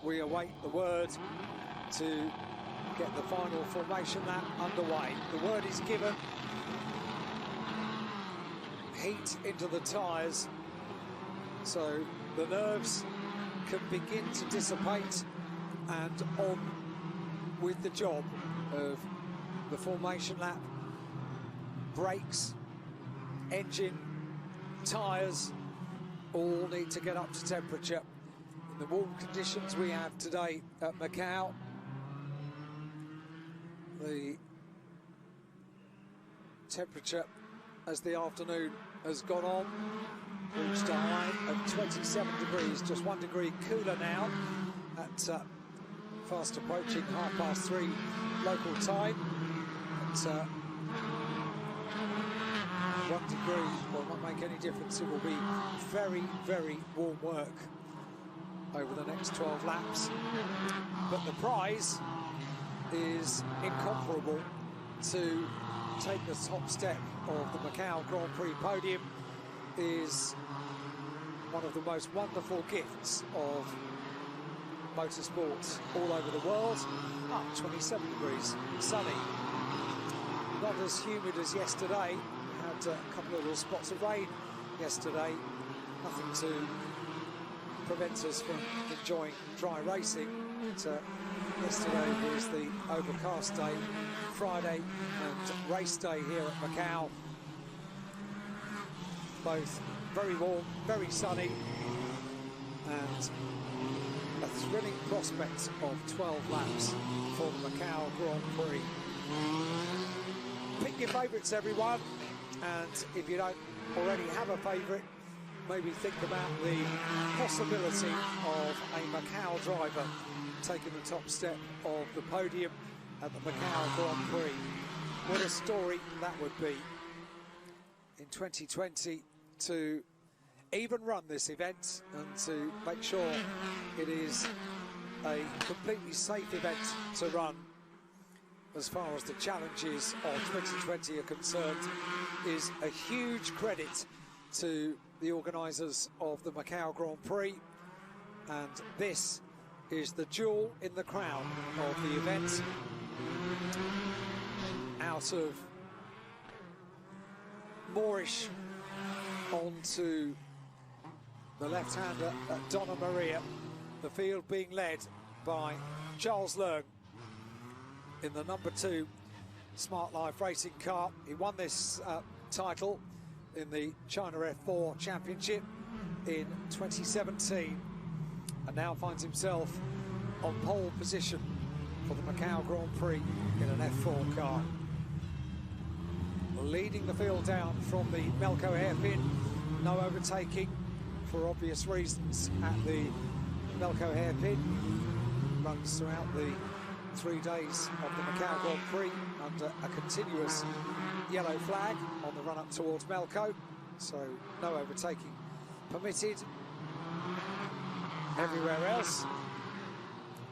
we await the word to get the final formation lap underway. The word is given. Heat into the tyres, so the nerves can begin to dissipate, and on with the job of the formation lap. Brakes, engine, tyres all need to get up to temperature. In the warm conditions we have today at Macau, the temperature as the afternoon has gone on reached a high of 27 degrees, just 1 degree cooler now at fast approaching 3:30 local time. At 1 degree will not make any difference. It will be very, very warm work over the next 12 laps. But the prize is incomparable. To take the top step of the Macau Grand Prix podium is one of the most wonderful gifts of motorsports all over the world. 27 degrees, sunny, not as humid as yesterday. Had a couple of little spots of rain yesterday, nothing to prevent us from enjoying dry racing. But, yesterday was the overcast day, Friday and race day here at Macau. Both very warm, very sunny, and a thrilling prospect of 12 laps for the Macau Grand Prix. Pick your favourites, everyone, and if you don't already have a favourite, maybe think about the possibility of a Macau driver taking the top step of the podium at the Macau Grand Prix. What a story that would be in 2020 to even run this event and to make sure it is a completely safe event to run as far as the challenges of 2020 are concerned is a huge credit to the organisers of the Macau Grand Prix, and this is the jewel in the crown of the event. Out of Moorish onto the left-hander at Donna Maria, the field being led by Charles Leung in the number 2 Smart Life racing car. He won this title in the China F4 Championship in 2017 and now finds himself on pole position for the Macau Grand Prix in an F4 car. Leading the field down from the Melco hairpin, no overtaking for obvious reasons at the Melco hairpin. Runs throughout the 3 days of the Macau Grand Prix under a continuous yellow flag on the run up towards Melco, so no overtaking permitted. Everywhere else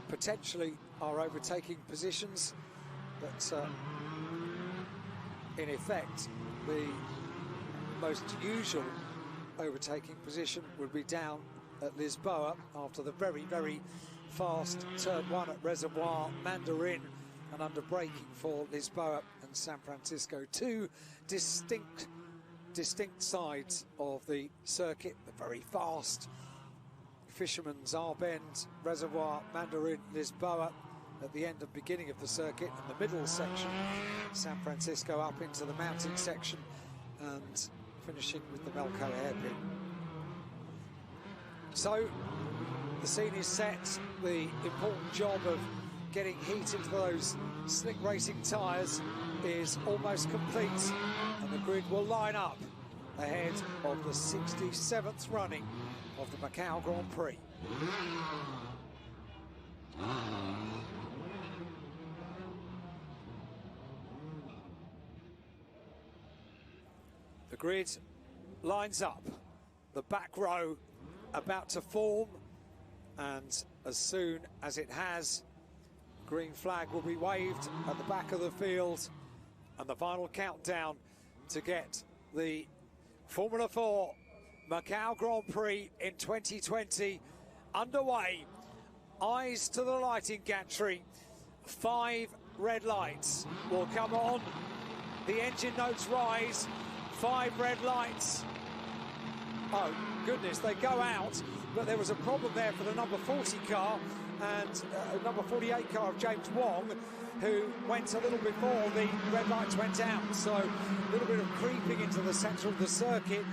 potentially are overtaking positions, but in effect the most usual overtaking position would be down at Lisboa after the very, very fast turn 1 at Reservoir, Mandarin, and under braking for Lisboa and San Francisco. 2 distinct sides of the circuit, the very fast Fisherman's R-Bend, Reservoir, Mandarin, Lisboa at the end and beginning of the circuit, and the middle section, San Francisco up into the mountain section, and finishing with the Melco hairpin. So the scene is set. The important job of getting heat into those slick racing tyres is almost complete, and the grid will line up ahead of the 67th running of the Macau Grand Prix. The grid lines up, the back row about to form, and as soon as it has, green flag will be waved at the back of the field, and the final countdown to get the Formula 4 Macau Grand Prix in 2020 underway eyes to the lighting gantry. 5 red lights will come on. The engine notes rise. 5 red lights. Oh, goodness, they go out, but there was a problem there for the number 40 car and number 48 car of James Wong, who went a little before the red lights went out. So a little bit of creeping into the centre of the circuit.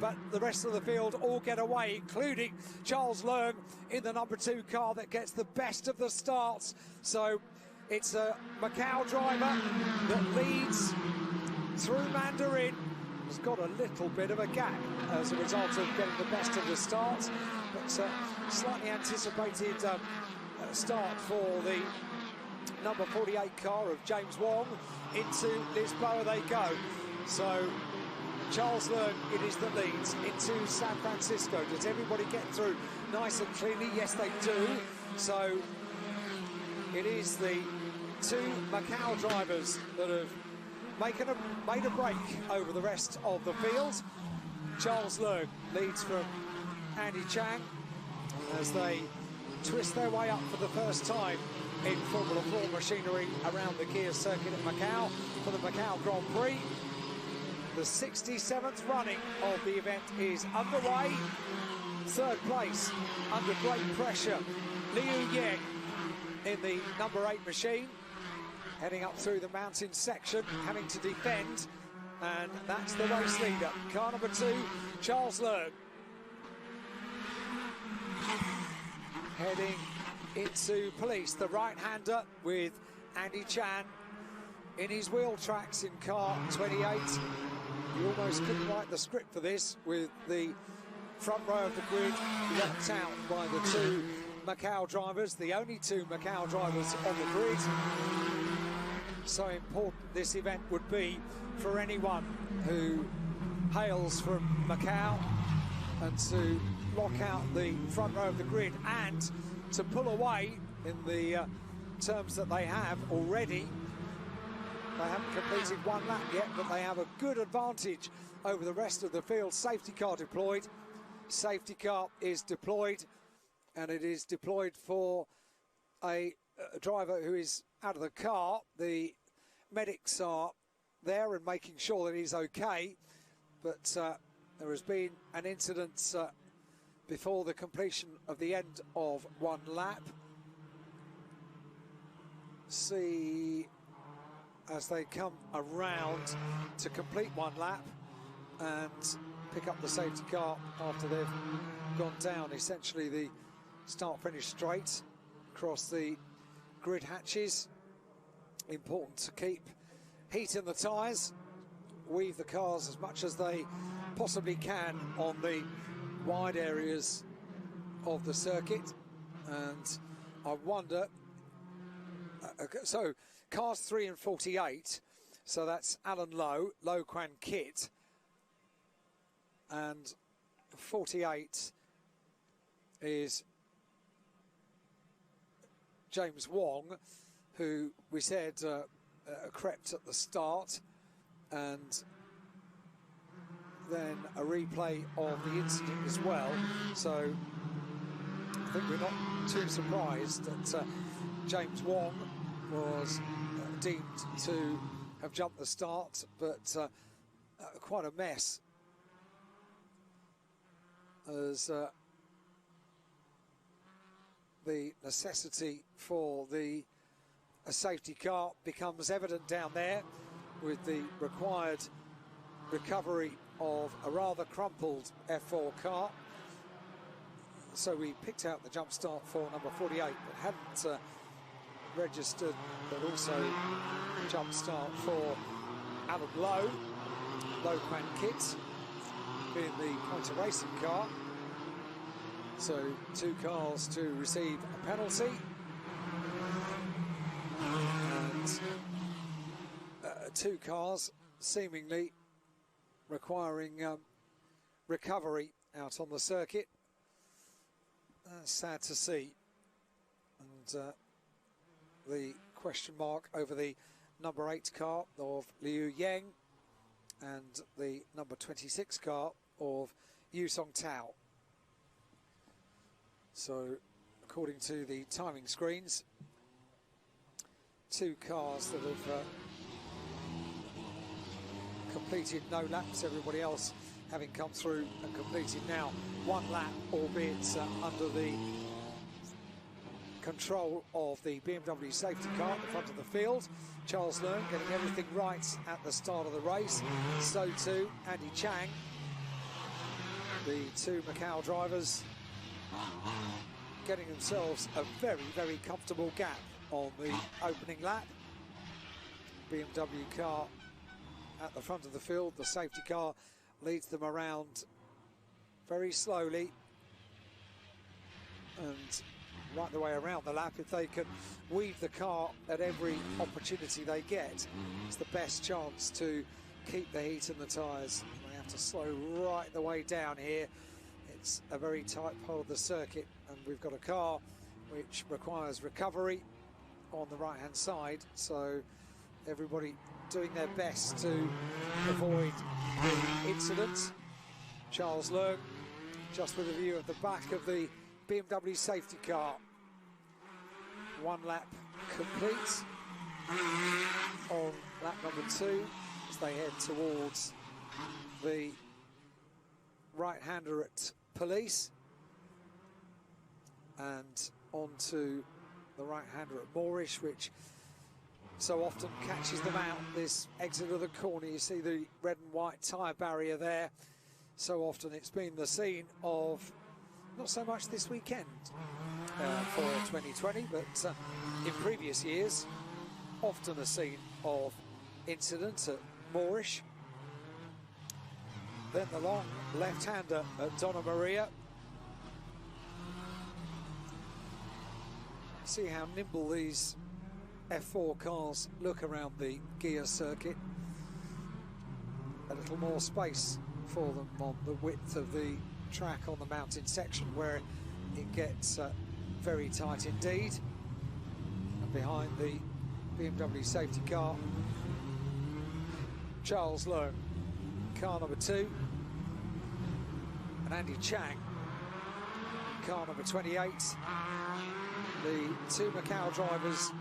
But the rest of the field all get away, including Charles Leung in the number 2 car that gets the best of the starts. So it's a Macau driver that leads through Mandarin. Has got a little bit of a gap as a result of getting the best of the starts, but slightly anticipated start for the number 48 car of James Wong. Into Lisboa they go. So Charles Leung, it is that leads into San Francisco. Does everybody get through nice and cleanly? Yes, they do. So it is the 2 Macau drivers that have made a break over the rest of the field. Charles Leung leads from Andy Chang as they twist their way up for the first time in Formula 4 machinery around the Kia circuit at Macau for the Macau Grand Prix. The 67th running of the event is underway. 3rd place under great pressure, Liu Yang in the number 8 machine, heading up through the mountain section, having to defend, and that's the race leader. Car number 2, Charles Leung. Heading into police, the right-hander with Andy Chan in his wheel tracks in car 28. You almost couldn't write the script for this, with the front row of the grid locked out by the 2 Macau drivers, the only 2 Macau drivers on the grid. So important this event would be for anyone who hails from Macau, and to lock out the front row of the grid and to pull away in the terms that they have already. They haven't completed 1 lap yet, but they have a good advantage over the rest of the field. Safety car deployed. Safety car is deployed, and it is deployed for a driver who is out of the car. The medics are there and making sure that he's okay, but there has been an incident before the completion of the end of 1 lap. See, as they come around to complete 1 lap and pick up the safety car after they've gone down essentially the start-finish straight across the grid hatches. Important to keep heat in the tyres, weave the cars as much as they possibly can on the wide areas of the circuit. And I wonder, so cars 3 and 48, so that's Alan Lowe, Lo Kwan Kit, and 48 is James Wong, who we said crept at the start, and then a replay of the incident as well. So I think we're not too surprised that James Wong was deemed to have jumped the start, but quite a mess as the necessity for a safety car becomes evident down there, with the required recovery of a rather crumpled F4 car. So we picked out the jump start for number 48, but hadn't registered but also jump start for Alan Lowe, Lo Kwan Kit, being the Pointer Racing car. So 2 cars to receive a penalty, and 2 cars seemingly requiring recovery out on the circuit. Sad to see. And the question mark over the number 8 car of Liu Yang and the number 26 car of Yu Song Tao. So according to the timing screens. 2 cars that have completed no laps, everybody else having come through and completed now 1 lap, albeit under the control of the BMW safety car at the front of the field. Charles Leung getting everything right at the start of the race. So too Andy Chang. The 2 Macau drivers getting themselves a very, very comfortable gap on the opening lap. BMW car at the front of the field. The safety car leads them around very slowly, and right the way around the lap. If they can weave the car at every opportunity they get, it's the best chance to keep the heat in the tyres. They have to slow right the way down here. It's a very tight part of the circuit, and we've got a car which requires recovery on the right hand side, so everybody doing their best to avoid the incident. Charles Leung just with a view of the back of the BMW safety car. 1 lap complete on lap number 2 as they head towards the right-hander at Police and onto the right-hander at Moorish, which so often catches them out. This exit of the corner, you see the red and white tyre barrier there. So often it's been the scene of, not so much this weekend for 2020, but in previous years, often a scene of incident at Moorish. Then the long left-hander at Donna Maria. See how nimble these F4 cars look around the gear circuit. A little more space for them on the width of the track on the mountain section, where it gets very tight indeed. And behind the BMW safety car, Charles Leung, car number 2, and Andy Chang, car number 28. The 2 Macau drivers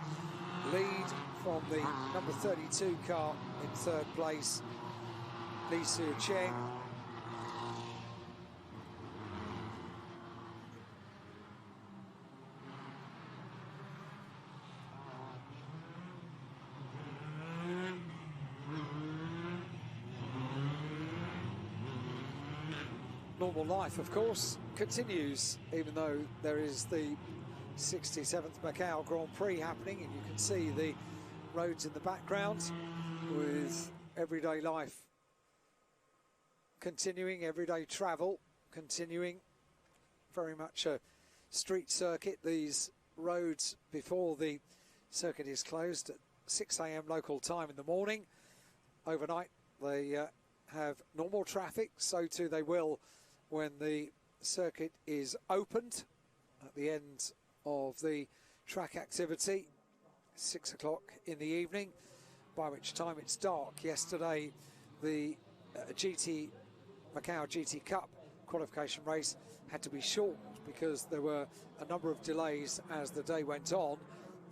lead from the number 32 car in 3rd place, Li Su Cheng. Normal life, of course, continues, even though there is the 67th Macau Grand Prix happening, and you can see the roads in the background with everyday life continuing, everyday travel continuing. Very much a street circuit. These roads before the circuit is closed at 6 AM local time in the morning. Overnight they have normal traffic, so too they will when the circuit is opened at the end of the track activity, 6 o'clock in the evening, by which time it's dark. Yesterday the Macau GT Cup qualification race had to be shortened because there were a number of delays as the day went on,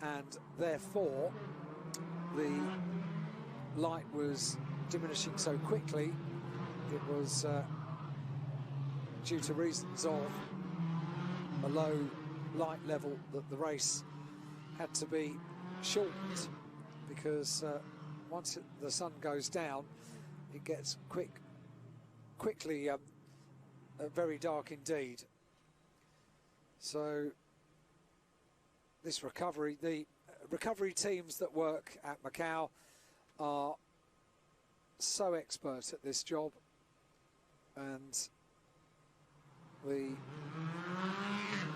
and therefore the light was diminishing so quickly. It was due to reasons of a low light level that the race had to be shortened, because once the sun goes down, it gets quickly very dark indeed. So this recovery, the recovery teams that work at Macau are so expert at this job, and the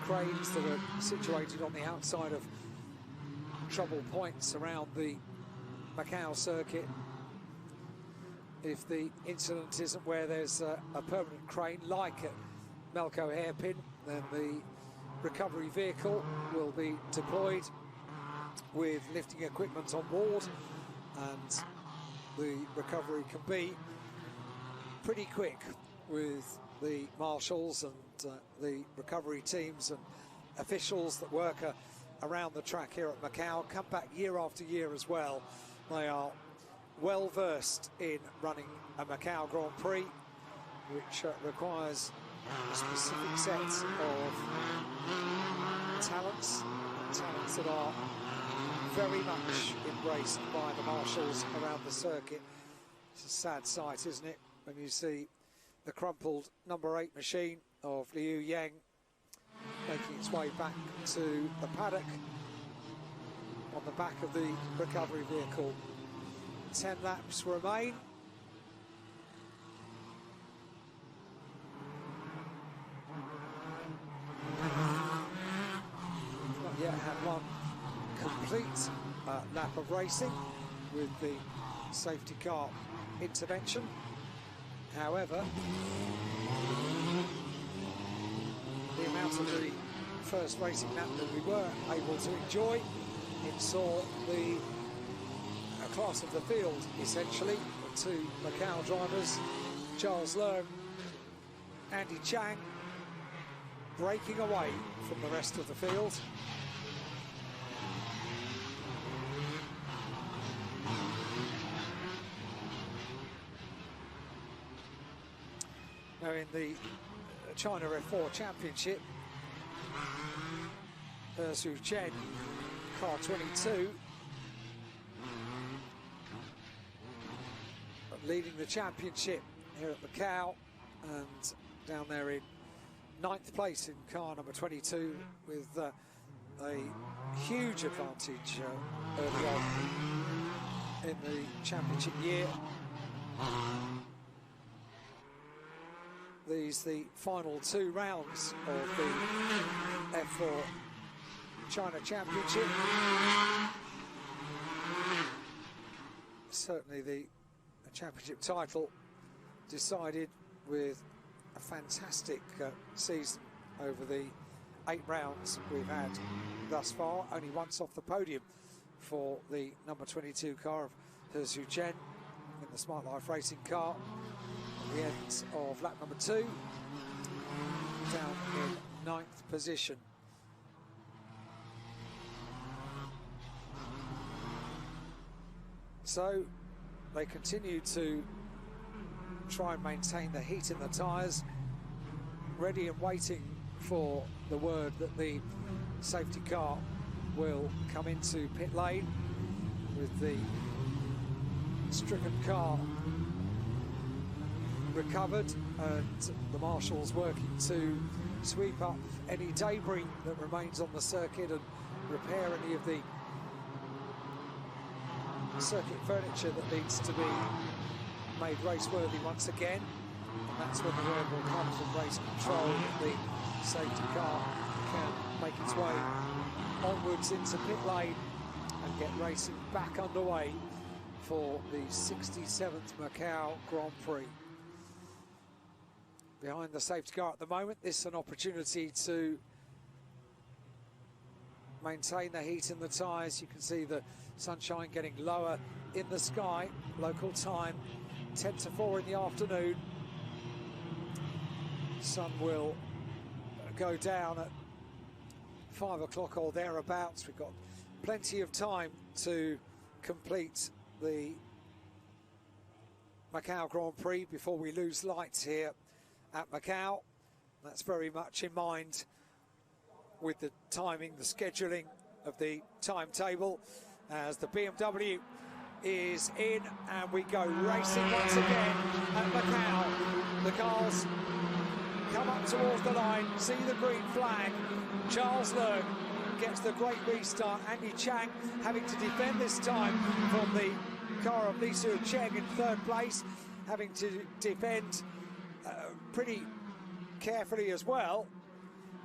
cranes that are situated on the outside of trouble points around the Macau circuit, if the incident isn't where there's a permanent crane like at Melco Hairpin, then the recovery vehicle will be deployed with lifting equipment on board, and the recovery can be pretty quick with the marshals and the recovery teams and officials that work around the track here at Macau come back year after year as well. They are well versed in running a Macau Grand Prix, which requires a specific set of talents that are very much embraced by the marshals around the circuit. It's a sad sight, isn't it, when you see the crumpled number 8 machine of Liu Yang making its way back to the paddock on the back of the recovery vehicle. 10 laps remain. Not yet had one complete lap of racing with the safety car intervention. However, the amount of the first racing lap that we were able to enjoy, it saw the class of the field, essentially, the two Macau drivers, Charles Leung, Andy Chang, breaking away from the rest of the field. Now in the China F4 Championship, Su Chen, car 22, leading the championship here at Macau, and down there in 9th place in car number 22 with a huge advantage early on in the championship year. These the final 2 rounds of the F4 China Championship. Certainly the championship title decided with a fantastic season over the 8 rounds we've had thus far. Only once off the podium for the number 22 car of Su Chen in the Smart Life Racing car. At the end of lap number 2, down in 9th position. So they continue to try and maintain the heat in the tyres, ready and waiting for the word that the safety car will come into pit lane, with the stricken car recovered and the marshals working to sweep up any debris that remains on the circuit and repair any of the circuit furniture that needs to be made race-worthy once again. And that's when the word will come from race control that the safety car can make its way onwards into pit lane and get racing back underway for the 67th Macau Grand Prix. Behind the safety car at the moment, this is an opportunity to maintain the heat in the tyres. You can see the sunshine getting lower in the sky. Local time 10 to 4 in the afternoon. Sun will go down at 5 o'clock or thereabouts. We've got plenty of time to complete the Macau Grand Prix before we lose lights here at Macau. That's very much in mind with the timing, the scheduling of the timetable, as the BMW is in and we go racing once again at Macau. The cars come up towards the line, see the green flag. Charles Leung gets the great restart. Andy Chang having to defend this time from the car of Li Su Cheng in 3rd place, having to defend pretty carefully as well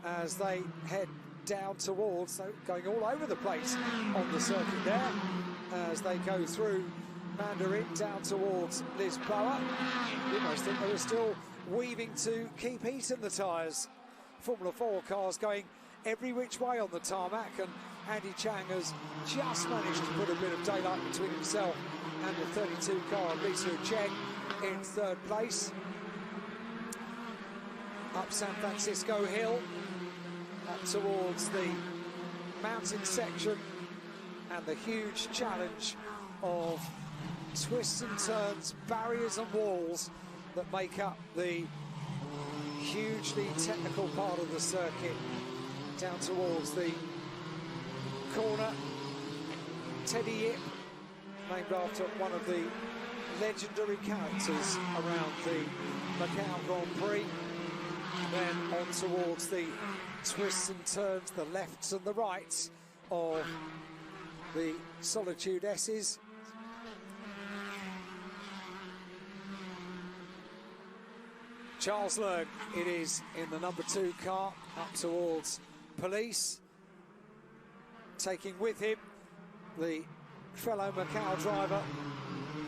as they head down towards, going all over the place on the circuit there as they go through Mandarin down towards Lisboa. You almost think they were still weaving to keep heat in the tyres. Formula 4 cars going every which way on the tarmac, and Andy Chang has just managed to put a bit of daylight between himself and the 32 car of Li Su Cheng in 3rd place. Up San Francisco Hill, up towards the mountain section and the huge challenge of twists and turns, barriers and walls that make up the hugely technical part of the circuit down towards the corner. Teddy Yip, named after one of the legendary characters around the Macau Grand Prix. Then on towards the twists and turns, the lefts and the rights of the Solitude S's. Charles Leung, it is, in the number 2 car, up towards Police, taking with him the fellow Macau driver,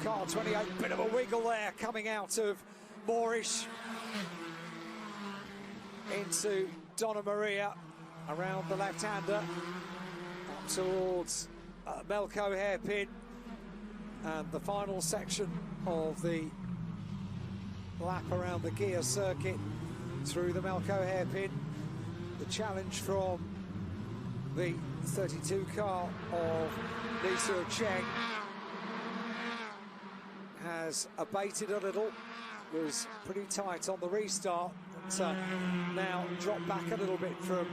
car 28. Bit of a wiggle there coming out of Moorish into Donna Maria around the left-hander, up towards Melco hairpin, and the final section of the lap around the gear circuit through the Melco hairpin. The challenge from the 32 car of Lisa Cheng has abated a little. Was pretty tight on the restart, but now dropped back a little bit from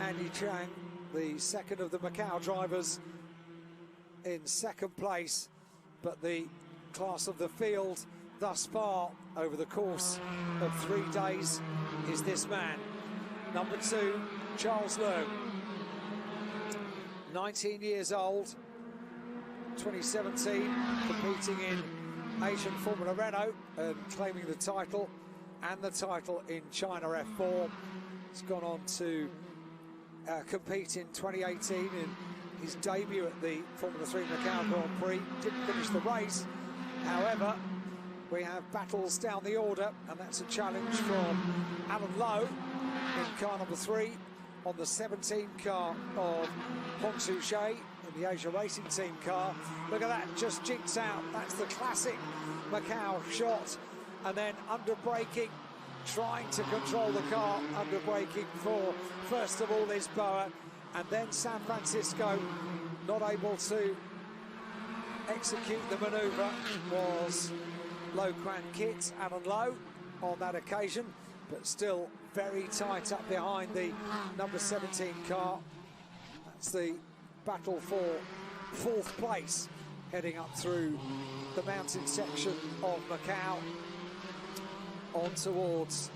Andy Chang, the second of the Macau drivers, in second place. But the class of the field thus far over the course of 3 days is this man, number 2, Charles Leung, 19 years old, 2017, competing in Asian Formula Renault and claiming the title and the title in China F4. He's gone on to compete in 2018 in his debut at the Formula 3 Macau Grand Prix. Didn't finish the race, however. We have battles down the order, and that's a challenge from Alan Lowe in car number 3 on the 17 car of Hong Su Shea in the Asia Racing Team car. Look at that, just jinks out. That's the classic Macau shot. And then under braking, trying to control the car, under braking for, first of all, Lisboa, and then San Francisco, not able to execute the manoeuvre was Lo Quan Kit, Alan Lowe, on that occasion, but still very tight up behind the number 17 car. That's the battle for 4th place, heading up through the mountain section of Macau, on towards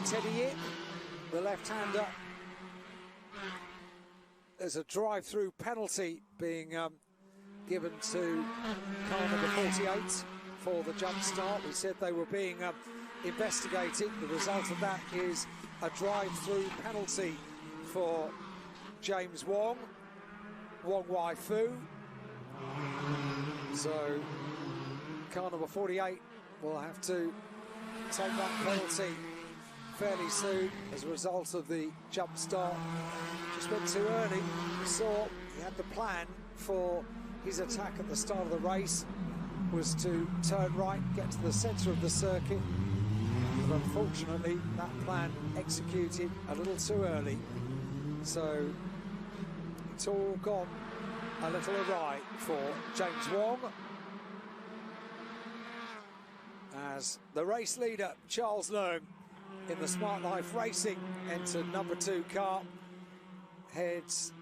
Teddy Yip, the left-hander. There's a drive-through penalty being given to car number 48 for the jump start. We said they were being investigated. The result of that is a drive-through penalty for James Wong Wai Fu. So car number 48 will have to take that penalty fairly soon as a result of the jump start. Just went too early. We saw he had the plan for his attack at the start of the race was to turn right, get to the centre of the circuit, but unfortunately that plan executed a little too early, so it's all gone a little awry for James Wong, as the race leader Charles Leung in the Smart Life Racing entered number 2 car, heads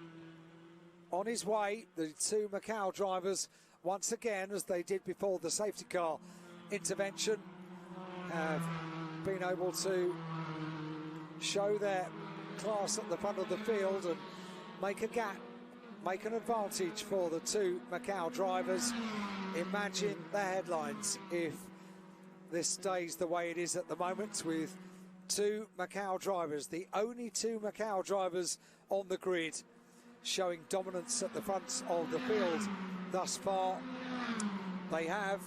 on his way. The 2 Macau drivers, once again, as they did before the safety car intervention, have been able to show their class at the front of the field and make a gap, make an advantage for the 2 Macau drivers. Imagine the headlines if this stays the way it is at the moment, with 2 Macau drivers, the only 2 Macau drivers on the grid, showing dominance at the front of the field thus far. They have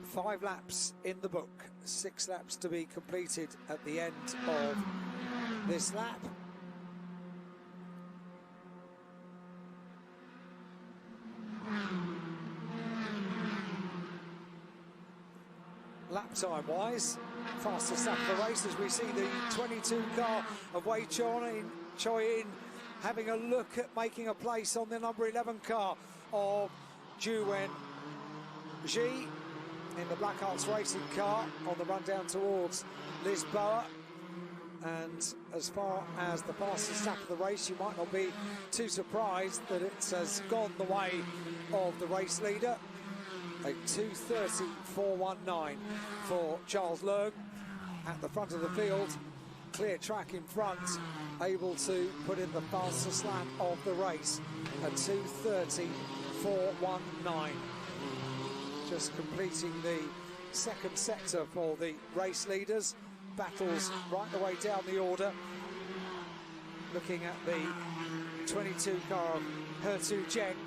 5 laps in the book, 6 laps to be completed at the end of this lap. Lap time-wise. Fastest lap of the race as we see the 22 car of Wei Choi-in having a look at making a place on the number 11 car of Ju Wen-ji in the Black Arts Racing car on the run down towards Lisboa. And as far as the fastest lap of the race, you might not be too surprised that it has gone the way of the race leader. A 2:30.419 for Charles Leung at the front of the field. Clear track in front, able to put in the fastest lap of the race. A 2:30.419. Just completing the second sector for the race leaders. Battles right the way down the order. Looking at the 22 car of He Zheng.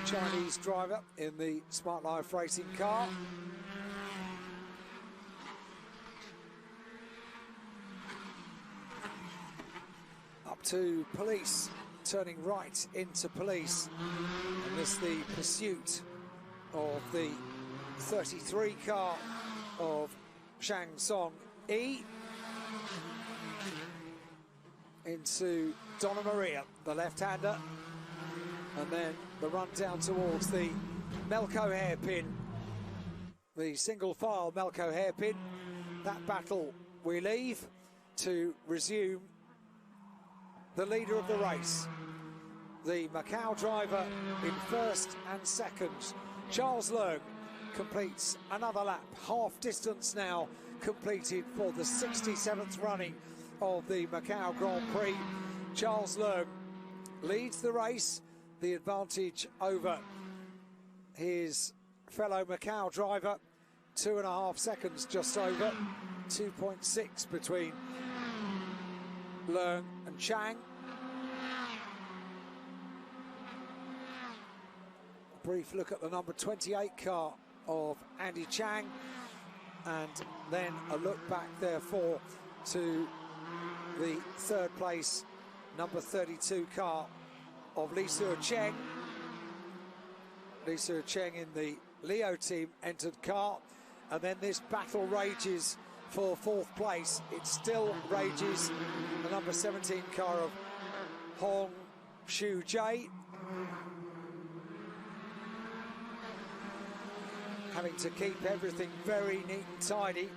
Chinese driver in the Smart Life Racing car. Up to Police, turning right into Police. And this the pursuit of the 33 car of Shang Song Yi into Donna Maria, the left-hander, and then the run down towards the Melco hairpin, the single file Melco hairpin. That battle we leave to resume the leader of the race, the Macau driver in first and second. Charles Leung completes another lap, half distance now completed for the 67th running of the Macau Grand Prix. Charles Leung leads the race, the advantage over his fellow Macau driver, 2.5 seconds just over, 2.6 between Leung and Chang. Brief look at the number 28 car of Andy Chang, and then a look back therefore to the third place number 32 car of Li Suo-cheng. Li Suo-cheng in the Leo team entered car, and then this battle rages for fourth place. It still rages, the number 17 car of Hong Shu-jae, having to keep everything very neat and tidy,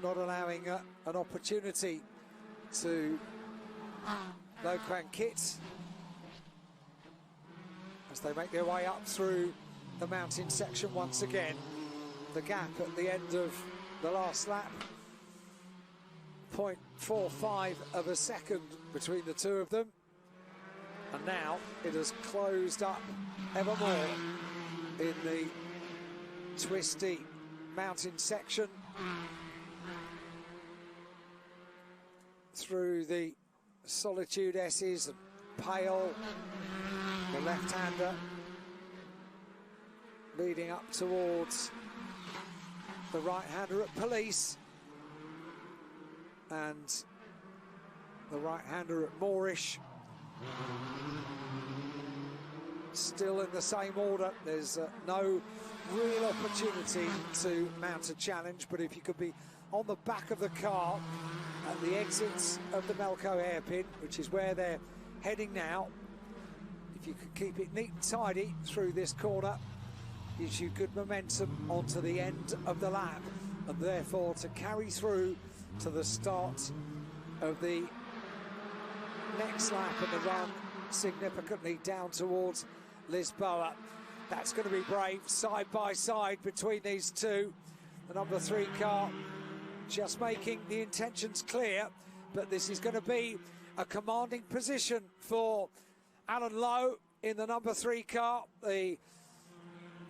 not allowing an opportunity to Lo Kwan Kit as they make their way up through the mountain section once again. The gap at the end of the last lap, 0.45 of a second between the two of them, and now it has closed up ever more in the twisty mountain section through the Solitude S's and Pale, the left-hander, leading up towards the right-hander at Police, and the right-hander at Moorish. Still in the same order. There's no real opportunity to mount a challenge, but if you could be on the back of the car at the exits of the Melco hairpin, which is where they're heading now, if you could keep it neat and tidy through this corner, gives you good momentum onto the end of the lap, and therefore to carry through to the start of the next lap and the run significantly down towards Lisboa. That's going to be brave, side by side between these two. The number 3 car just making the intentions clear, but this is going to be a commanding position for Alan Lowe in the number 3 car. The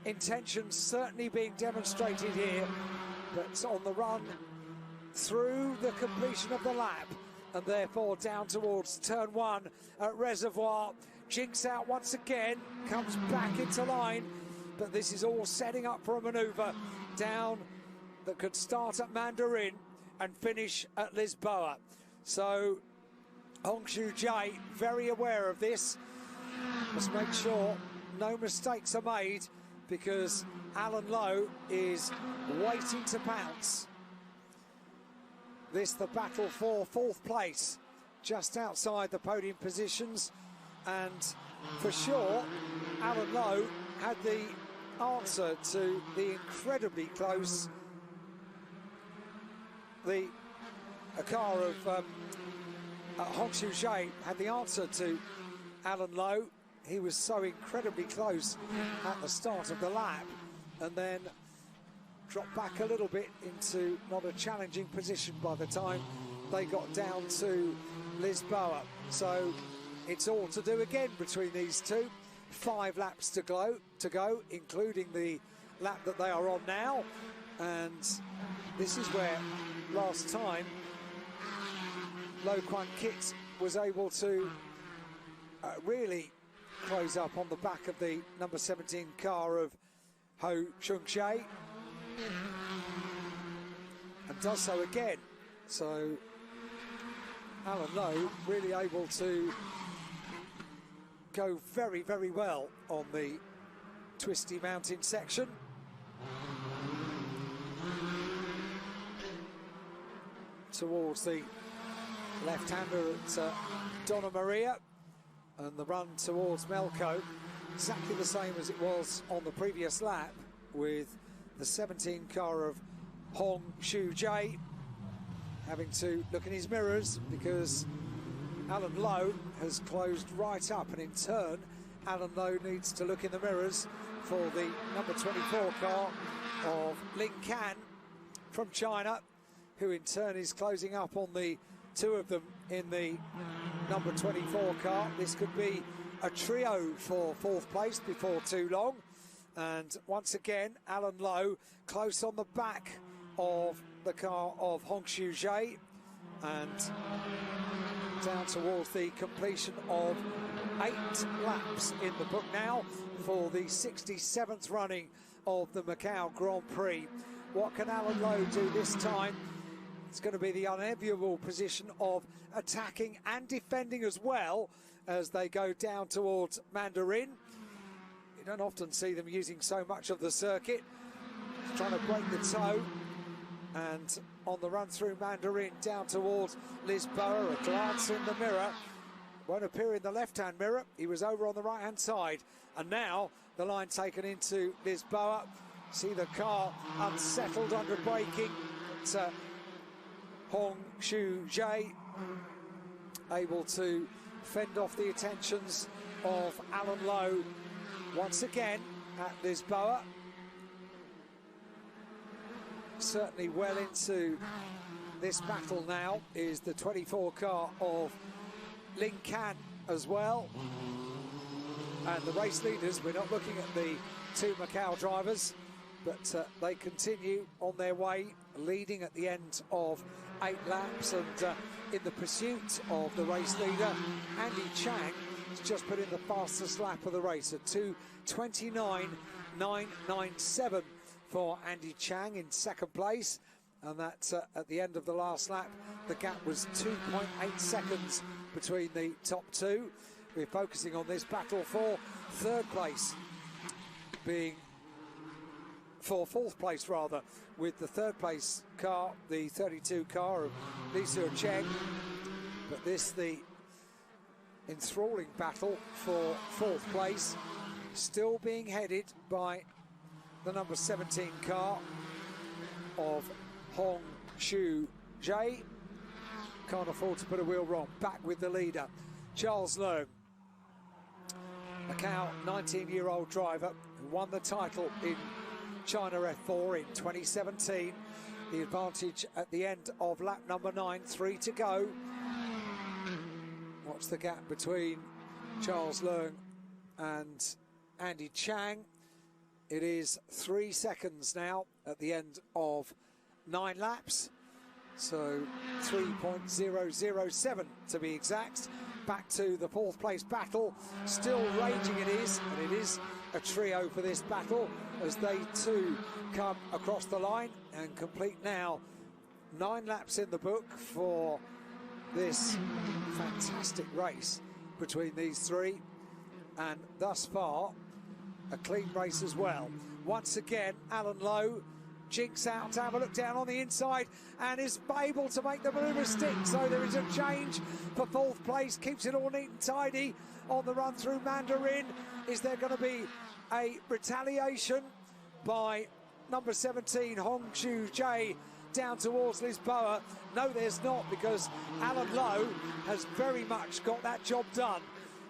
intentions certainly being demonstrated here, but on the run through the completion of the lap, and therefore down towards turn 1 at Reservoir. Jinks out once again, comes back into line, but this is all setting up for a manoeuvre down that could start at Mandarin and finish at Lisboa. So Hong Shu-jae very aware of this. Must make sure no mistakes are made, because Alan Lowe is waiting to pounce. This the battle for 4th place, just outside the podium positions, and for sure Alan Lowe had the answer to the incredibly close a car of Hong Xiu-Jie had the answer to Alan Lowe. He was so incredibly close at the start of the lap, and then dropped back a little bit into not a challenging position by the time they got down to Lisboa. So it's all to do again between these two. 5 laps to go, including the lap that they are on now. And this is where last time Lo Kuan Kit was able to really close up on the back of the number 17 car of Ho Chung-jae, and does so again. So Alan Lowe really able to go very, very well on the twisty mountain section. Towards the left-hander at Donna Maria, and the run towards Melco, exactly the same as it was on the previous lap, with the 17 car of Hong Xiu-Jie having to look in his mirrors, because Alan Lowe has closed right up, and in turn Alan Lowe needs to look in the mirrors for the number 24 car of Lin Can from China, who in turn is closing up on the two of them in the number 24 car. This could be a trio for 4th place before too long. And once again, Alan Lowe close on the back of the car of Hong Xiu-Jie, and down towards the completion of 8 laps in the book now for the 67th running of the Macau Grand Prix. What can Alan Lowe do this time? It's going to be the unenviable position of attacking and defending as well as they go down towards Mandarin. You don't often see them using so much of the circuit. Trying to break the toe, and on the run through Mandarin down towards Lisboa, a glance in the mirror. Won't appear in the left-hand mirror. He was over on the right-hand side, and now the line taken into Lisboa. See the car unsettled under braking. But, Hong Xiu-Jie able to fend off the attentions of Alan Lowe once again at Lisboa. Certainly well into this battle now is the 24 car of Lin Can as well. And the race leaders, we're not looking at the 2 Macau drivers, but they continue on their way, leading at the end of 8 laps, and in the pursuit of the race leader, Andy Chang has just put in the fastest lap of the race at 2:29.997 for Andy Chang in 2nd place, and that at the end of the last lap the gap was 2.8 seconds between the top 2. We're focusing on this battle for 3rd place, being for 4th place rather, with the 3rd place car, the 32 car of Li Su-cheng. But this, the enthralling battle for 4th place, still being headed by the number 17 car of Hong Xiu-Jie. Can't afford to put a wheel wrong. Back with the leader, Charles Leung, Macau 19-year-old driver who won the title in China F4 in 2017. The advantage at the end of lap number 9, 3 to go. What's the gap between Charles Leung and Andy Chang? It is 3 seconds now at the end of 9 laps. So 3.007 to be exact. Back to the 4th place battle. Still raging it is, and it is a trio for this battle as they too come across the line and complete now 9 laps in the book for this fantastic race between these 3. And thus far, a clean race as well. Once again, Alan Lowe jinks out to have a look down on the inside and is able to make the manoeuvre stick. So there is a change for fourth place, keeps it all neat and tidy on the run through Mandarin. Is there going to be a retaliation by number 17, Hong Shu Jae, down towards Lisboa? No, there's not, because Alan Lowe has very much got that job done.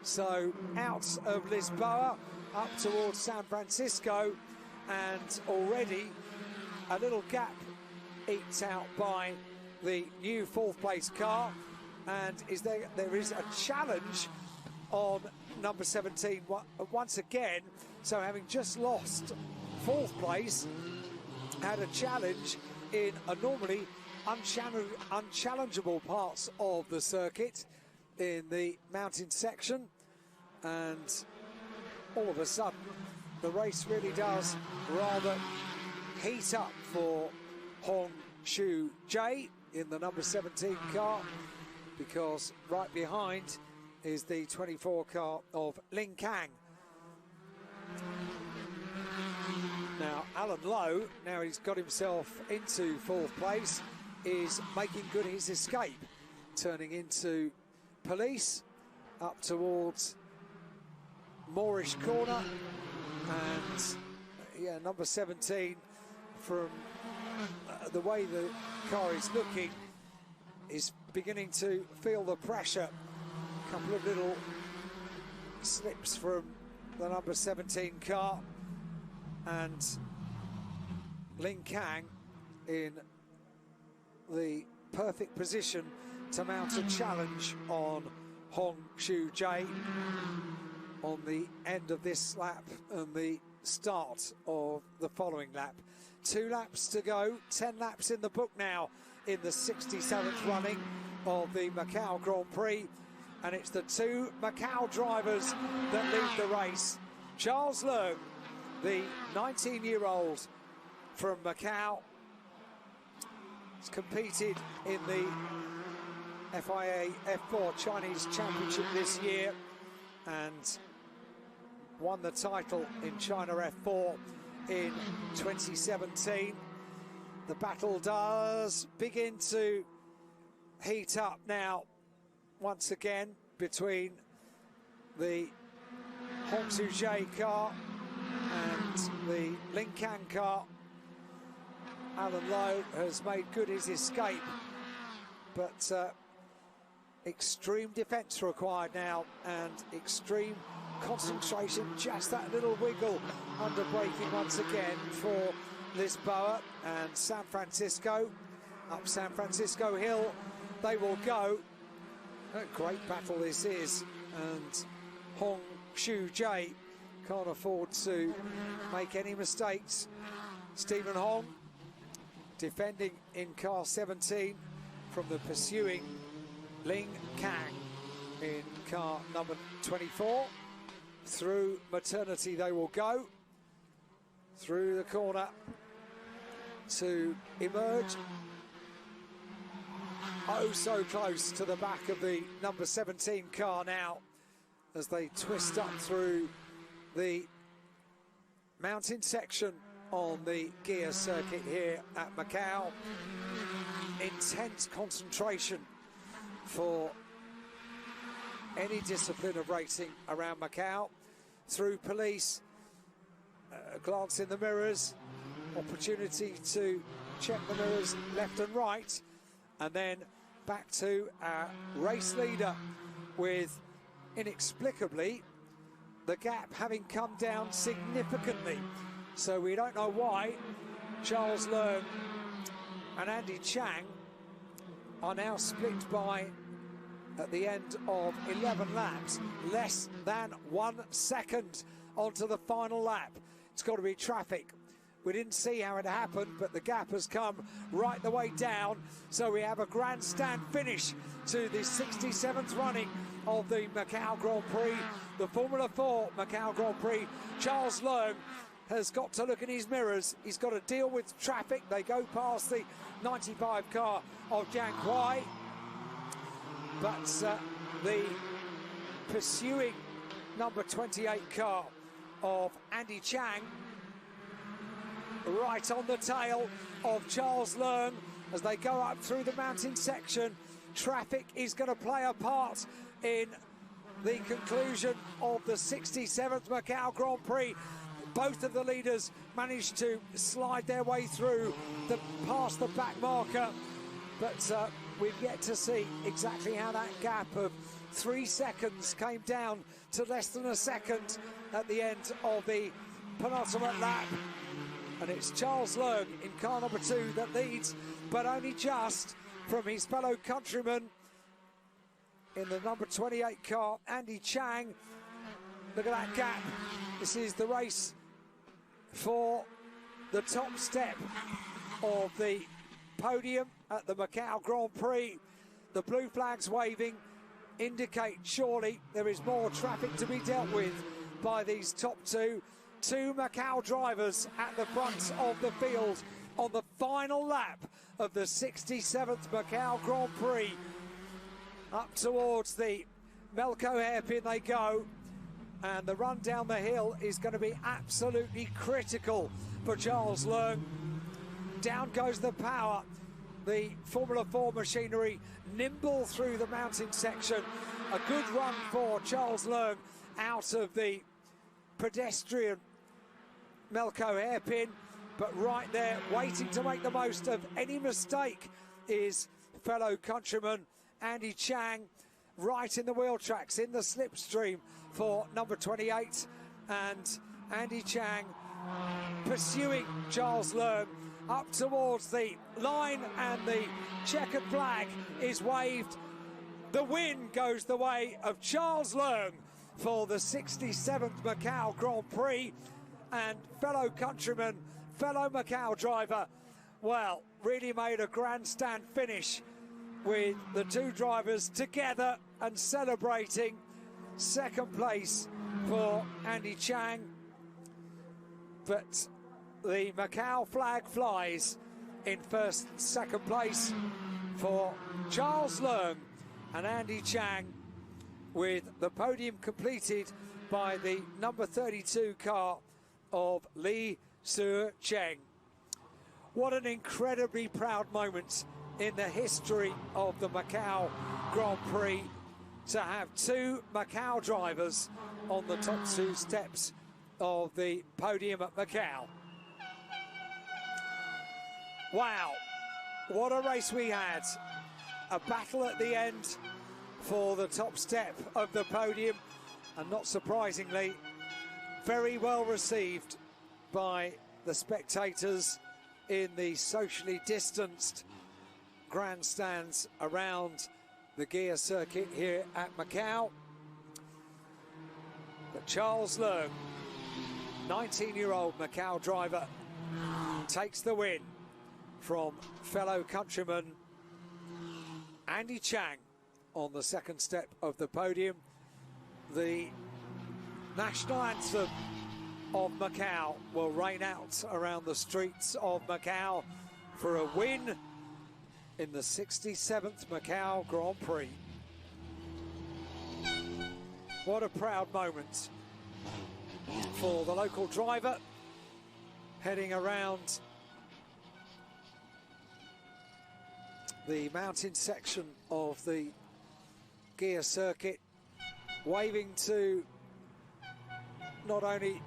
So out of Lisboa, up towards San Francisco, and already a little gap eked out by the new fourth place car. And there is a challenge on number 17 once again. So having just lost fourth place, had a challenge in a normally unchallengeable parts of the circuit in the mountain section, and all of a sudden the race really does rather heat up for Hong Shu Jae in the number 17 car, because right behind is the 24 car of Ling Kang. Now, Alan Lowe, now he's got himself into fourth place, is making good his escape, turning into police up towards Moorish Corner. And yeah, number 17, from the way the car is looking, is beginning to feel the pressure. A couple of little slips from the number 17 car, and Ling Kang in the perfect position to mount a challenge on Hong Shu Jae on the end of this lap and the start of the following lap. 2 laps to go, 10 laps in the book now in the 67th running of the Macau Grand Prix, and it's the 2 Macau drivers that lead the race. Charles Leung, the 19-year-old from Macau, has competed in the FIA F4 Chinese Championship this year and won the title in China F4 in 2017. The battle does begin to heat up now once again between the Hong Shu Jae car and the Ling Kang car. Alan Lowe has made good his escape, but extreme defence required now, and extreme concentration. Just that little wiggle under braking once again for Lisboa and San Francisco. Up San Francisco Hill they will go. A great battle this is, and Hong Shu Jae can't afford to make any mistakes. Stephen Hong defending in car 17 from the pursuing Ling Kang in car number 24. Through maternity they will go, through the corner to emerge. Oh, so close to the back of the number 17 car now as they twist up through the mountain section on the gear circuit here at Macau. Intense concentration for any discipline of racing around Macau. Through police, a glance in the mirrors, opportunity to check the mirrors left and right, and then back to our race leader, with inexplicably the gap having come down significantly. So we don't know why Charles Leung and Andy Chang are now split by, at the end of 11 laps, less than 1 second onto the final lap. It's got to be traffic. We didn't see how it happened, but the gap has come right the way down. So we have a grandstand finish to the 67th running of the Macau Grand Prix, the Formula 4 Macau Grand Prix. Charles Leung has got to look in his mirrors. He's got to deal with traffic. They go past the 95 car of Jiang Kuai. But the pursuing number 28 car of Andy Chang, right on the tail of Charles Leung as they go up through the mountain section. Traffic is going to play a part in the conclusion of the 67th Macau Grand Prix. Both of the leaders managed to slide their way through past the back marker, but we've yet to see exactly how that gap of 3 seconds came down to less than a second at the end of the penultimate lap. And it's Charles Leung in car number 2 that leads, but only just from his fellow countryman in the number 28 car, Andy Chang. Look at that gap. This is the race for the top step of the podium at the Macau Grand Prix. The blue flags waving indicate surely there is more traffic to be dealt with by these top two Macau drivers at the front of the field on the final lap of the 67th Macau Grand Prix. Up towards the Melco hairpin they go, and the run down the hill is going to be absolutely critical for Charles Leung. Down goes the power. The Formula 4 machinery nimble through the mountain section. A good run for Charles Leung out of the pedestrian Melco hairpin, but right there, waiting to make the most of any mistake, is fellow countryman Andy Chang, right in the wheel tracks, in the slipstream for number 28, and Andy Chang pursuing Charles Leung up towards the line, and the checkered flag is waved. The win goes the way of Charles Leung for the 67th Macau Grand Prix, and fellow countryman, fellow Macau driver, well, really made a grandstand finish with the two drivers together and celebrating. Second place for Andy Chang, but the Macau flag flies in first and second place for Charles Leung and Andy Chang, with the podium completed by the number 32 car of Li Su-cheng. What an incredibly proud moment in the history of the Macau Grand Prix to have two Macau drivers on the top two steps of the podium at Macau. Wow, what a race we had. A battle at the end for the top step of the podium, and not surprisingly, very well received by the spectators in the socially distanced grandstands around the gear circuit here at Macau. But Charles Leung, 19-year-old Macau driver, takes the win from fellow countryman Andy Chang on the second step of the podium. The national anthem of Macau will rain out around the streets of Macau for a win in the 67th Macau Grand Prix. What a proud moment for the local driver, heading around the mountain section of the gear circuit, waving to not only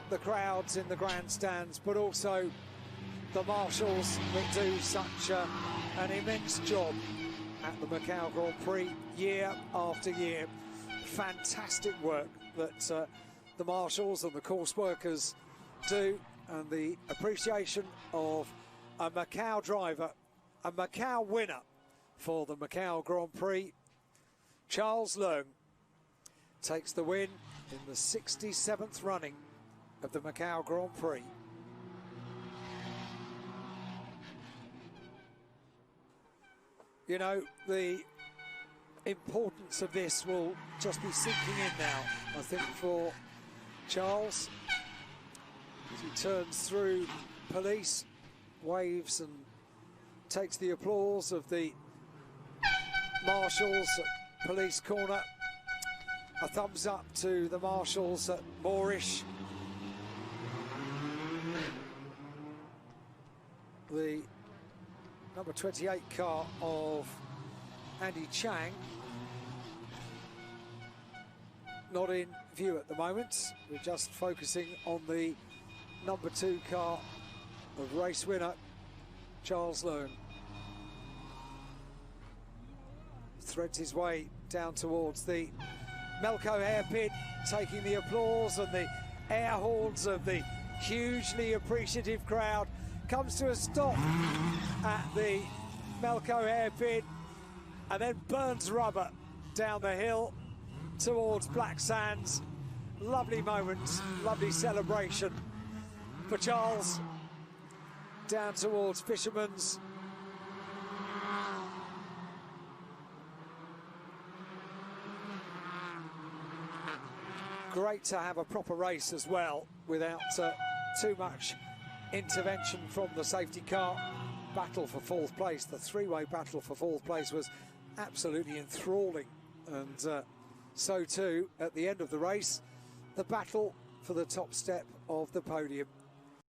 the crowds in the grandstands but also the marshals that do such an immense job at the Macau Grand Prix year after year. Fantastic work that the marshals and the course workers do, and the appreciation of a Macau driver, a Macau winner for the Macau Grand Prix. Charles Leung takes the win in the 67th running of the Macau Grand Prix. You know, the importance of this will just be sinking in now, I think, for Charles, as he turns through police, waves and takes the applause of the marshals at police corner. A thumbs up to the marshals at Moorish the number 28 car of Andy Chang. Not in view at the moment. We're just focusing on the number 2 car of race winner Charles Leung. Threads his way down towards the Macau hairpin, taking the applause and the air horns of the hugely appreciative crowd. Comes to a stop at the Macau hairpin and then burns rubber down the hill towards Black Sands. Lovely moment, lovely celebration for Charles. Down towards Fisherman's. Great to have a proper race as well without too much intervention from the safety car. Battle for 4th place, the three-way battle for 4th place was absolutely enthralling, and so too at the end of the race, the battle for the top step of the podium.